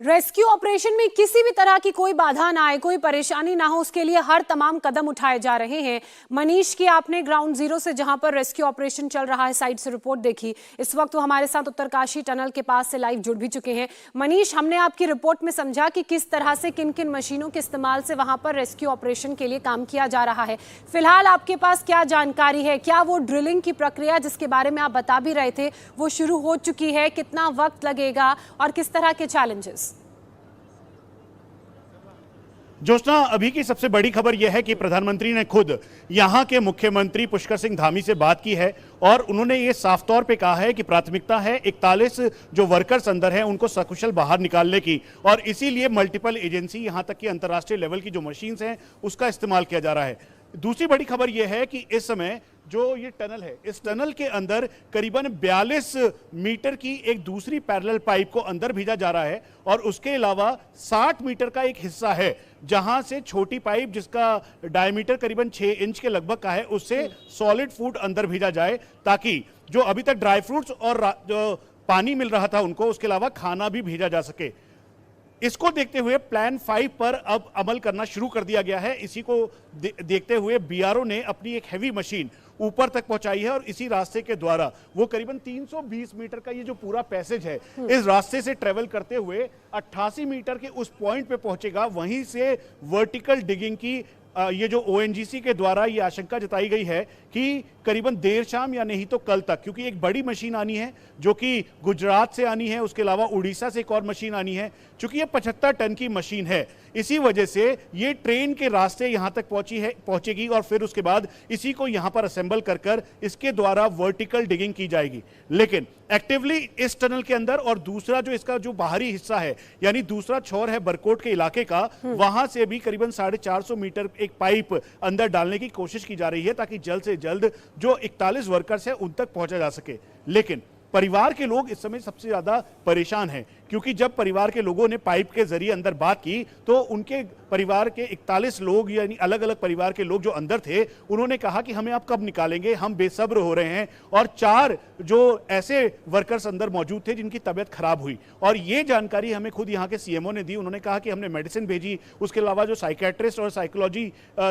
Rescue operation में किसी भी तरह की कोई बाधा ना आए, कोई परेशानी ना हो, उसके लिए हर तमाम कदम उठाए जा रहे हैं। मनीष की आपने ग्राउंड जीरो से जहां पर रेस्क्यू ऑपरेशन चल रहा है साइड से रिपोर्ट देखी। इस वक्त वो हमारे साथ उत्तरकाशी टनल के पास से लाइव जुड़ भी चुके हैं। मनीष, हमने आपकी रिपोर्ट में समझा कि किस तरह से किन किन मशीनों के इस्तेमाल से वहां पर रेस्क्यू ऑपरेशन के लिए काम किया जा रहा है। फिलहाल आपके पास क्या जानकारी है? क्या वो ड्रिलिंग की प्रक्रिया जिसके बारे में आप बता भी रहे थे वो शुरू हो चुकी है? कितना वक्त लगेगा और किस तरह के चैलेंजेस? ज्योत्सना, अभी की सबसे बड़ी खबर यह है कि प्रधानमंत्री ने खुद यहां के मुख्यमंत्री पुष्कर सिंह धामी से बात की है और उन्होंने ये साफ तौर पे कहा है कि प्राथमिकता है 41 जो वर्कर्स अंदर हैं उनको सकुशल बाहर निकालने की, और इसीलिए मल्टीपल एजेंसी यहां तक कि अंतर्राष्ट्रीय लेवल की जो मशीन्स हैं उसका इस्तेमाल किया जा रहा है। दूसरी बड़ी खबर यह है कि इस समय जो ये टनल है, इस टनल के अंदर करीबन 42 मीटर की एक दूसरी पैरेलल पाइप को अंदर भेजा जा रहा है और उसके अलावा 60 मीटर का एक हिस्सा है जहां से छोटी पाइप जिसका डायमीटर करीबन 6 इंच के लगभग का है उससे सॉलिड फूड अंदर भेजा जाए, ताकि जो अभी तक ड्राई फ्रूट्स और जो पानी मिल रहा था उनको, उसके अलावा खाना भी भेजा जा सके। इसको देखते हुए प्लान 5 पर अब अमल करना शुरू कर दिया गया है। इसी को देखते हुए बीआरओ ने अपनी एक हैवी मशीन ऊपर तक पहुंचाई है और इसी रास्ते के द्वारा वो करीबन 320 मीटर का ये जो पूरा पैसेज है इस रास्ते से ट्रेवल करते हुए 88 मीटर के उस पॉइंट पे पहुंचेगा। वहीं से वर्टिकल डिगिंग की ये जो ओएनजीसी के द्वारा ये आशंका जताई गई है कि करीबन देर शाम या नहीं तो कल तक, क्योंकि एक बड़ी मशीन आनी है जो कि गुजरात से आनी है, उसके अलावा उड़ीसा से एक और मशीन आनी है। चूंकि ये 75 टन की मशीन है, इसी वजह से ये ट्रेन के रास्ते यहां तक पहुंचेगी और फिर उसके बाद इसी को यहां पर असेंबल कर इसके द्वारा वर्टिकल डिगिंग की जाएगी। लेकिन एक्टिवली इस टनल के अंदर, और दूसरा जो इसका जो बाहरी हिस्सा है यानी दूसरा छोर है बरकोट के इलाके का, वहां से भी करीबन 450 मीटर एक पाइप अंदर डालने की कोशिश की जा रही है ताकि जल्द से जल्द जो 41 वर्कर्स हैं उन तक पहुंचा जा सके। लेकिन परिवार के लोग इस समय सबसे ज्यादा परेशान हैं, क्योंकि जब परिवार के लोगों ने पाइप के जरिए अंदर बात की तो उनके परिवार के 41 लोग यानी अलग अलग परिवार के लोग जो अंदर थे उन्होंने कहा कि हमें आप कब निकालेंगे, हम बेसब्र हो रहे हैं। और 4 जो ऐसे वर्कर्स अंदर मौजूद थे जिनकी तबीयत खराब हुई, और ये जानकारी हमें खुद यहाँ के सीएमओ ने दी। उन्होंने कहा कि हमने मेडिसिन भेजी, उसके अलावा जो साइकेट्रिस्ट और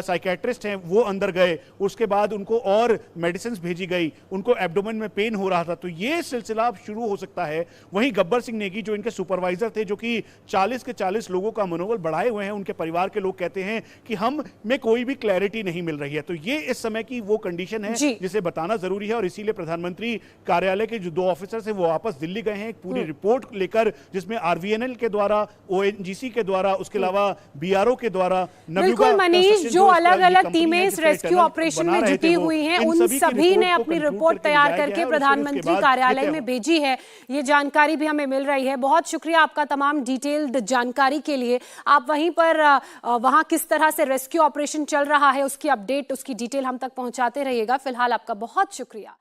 साइकेट्रिस्ट हैं वो अंदर गए, उसके बाद उनको और मेडिसिन भेजी गई, उनको एब्डोमेन में पेन हो रहा था। तो ये सिलसिला अब शुरू हो सकता है। वहीं गब्बर सिंह नेगी जो इनके सुपरवाइजर थे, जो कि 40 के 40 लोगों का मनोबल बढ़ाए हुए हैं, उनके परिवार के लोग कहते हैं कि हम में कोई भी क्लैरिटी नहीं मिल रही है। तो ये इस समय की वो कंडीशन है जिसे बताना जरूरी है, और इसीलिए प्रधानमंत्री कार्यालय के जो 2 ऑफिसर है वो वापस दिल्ली गए हैं एक पूरी रिपोर्ट लेकर, जिसमें आरवीएनएल के द्वारा, ओएनजीसी के द्वारा, उसके अलावा बीआरओ के द्वारा। बिल्कुल मनीष, जो अलग अलग टीमें इस रेस्क्यू ऑपरेशन में जुटी हुई हैं उन सभी ने अपनी रिपोर्ट तैयार करके प्रधानमंत्री कार्यालय में भेजी है। ये जानकारी भी हमें मिल रही है। बहुत शुक्रिया आपका तमाम डिटेल्ड जानकारी के लिए। आप वहीं पर वहां किस तरह से रेस्क्यू ऑपरेशन चल रहा है उसकी अपडेट, उसकी डिटेल हम तक पहुंचाते रहिएगा। फिलहाल आपका बहुत शुक्रिया।